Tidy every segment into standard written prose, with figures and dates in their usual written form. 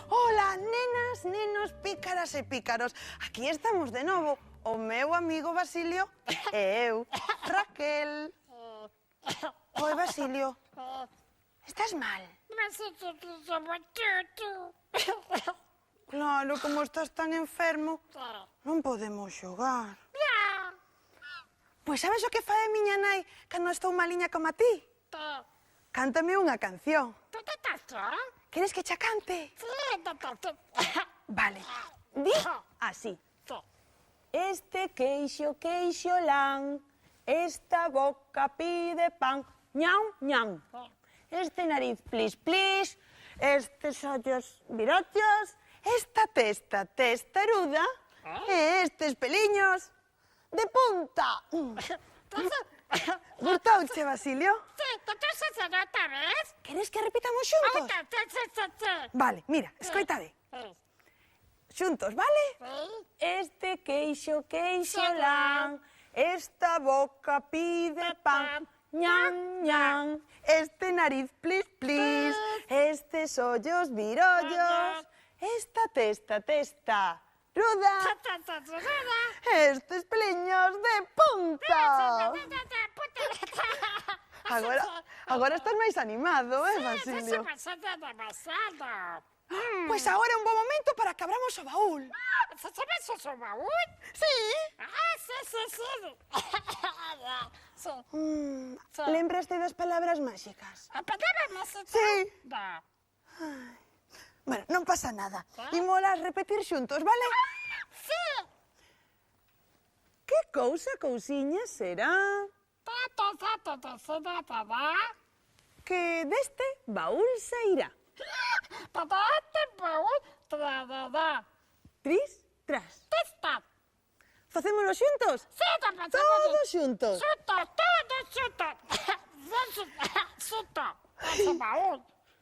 Ola, nenas, nenos, pícaras e pícaros. Aquí estamos de novo, o meu amigo Basilio e eu, Raquel. Oi, Basilio, estás mal? Claro, como estás tan enfermo, non podemos xogar. Pois sabes o que fai a miña nai cando estou maliña como a ti? Cántame unha canción. Queres que cha cante? Vale, di así. Este queixo, queixo lan, esta boca pide pan, ñau, ñau. Este nariz, plis, plis, estes ollos virochos, esta testa, testaruda, e estes peliños de punta. Gustouche, Basilio? Queres que repitamos xuntos? Vale, mira, escoitade. Xuntos, vale? Este queixo, queixo lan, esta boca pide pan, ñan, ñan. Este nariz, plis, plis, estes ollos virollos, esta testa, testa ruda, estes peliños de punta. Agora estás máis animado, Basilio? Pois agora é un bo momento para que abramos o baúl. ¿Sabes o baúl? Sí. Sí. Lembraste das palabras máxicas? ¿A palabras máxicas? Sí. No. Bueno, non pasa nada. Ímolas repetir xuntos, vale? Sí. Que cousa, cousiña, será que deste baúl sairá? Tris, tras. Facémolo xuntos? Todos xuntos.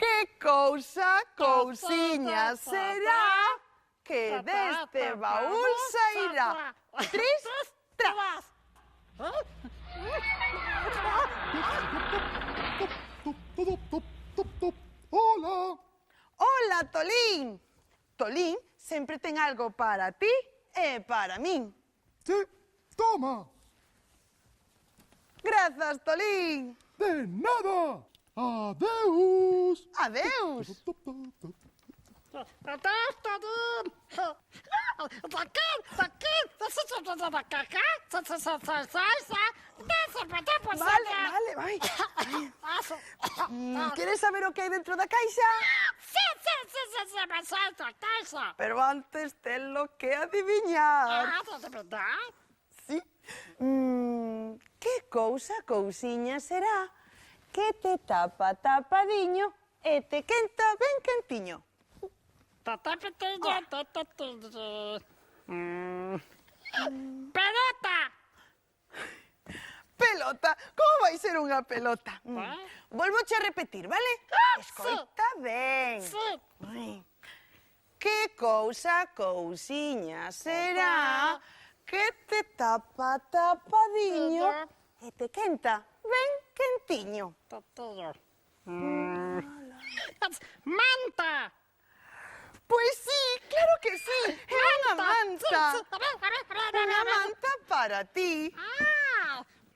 Que cousa, cousiña, será que deste baúl sairá? Tris, tras. Hola! Hola, Tolín. Tolín sempre ten algo para ti e para min. Sí, toma! Grazas, Tolín. De nada! Adeus! Adeus. Vale, vai. Queres saber o que hai dentro da caixa? Pero antes telo que adiviñar. Sí. Que cousa, cousiña será que te tapa tapadiño e te quenta ben quentiño? ¡Pelota! Pelota, como vai ser unha pelota? Volvoche a repetir, vale? Escoita ben. Sí. Ai. Que cousa, cousiña será que te tapa tapadiño e te quenta ben quentiño? ¡Manta! Pois sí, claro que sí, é unha manta. Unha manta para ti.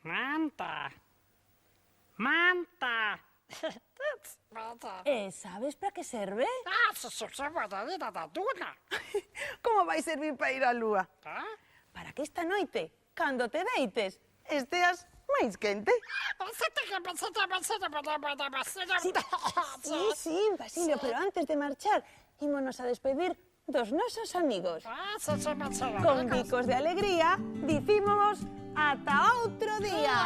Manta. Manta. E sabes para que serve? Se va a ir a la luna. Como vai servir para ir á lúa? Para que esta noite, cando te deites, esteas máis quente. Sí, Basilio, pero antes de marchar, ímonos a despedir dos nosos amigos. Con bicos de alegría, dicímos ata outro día.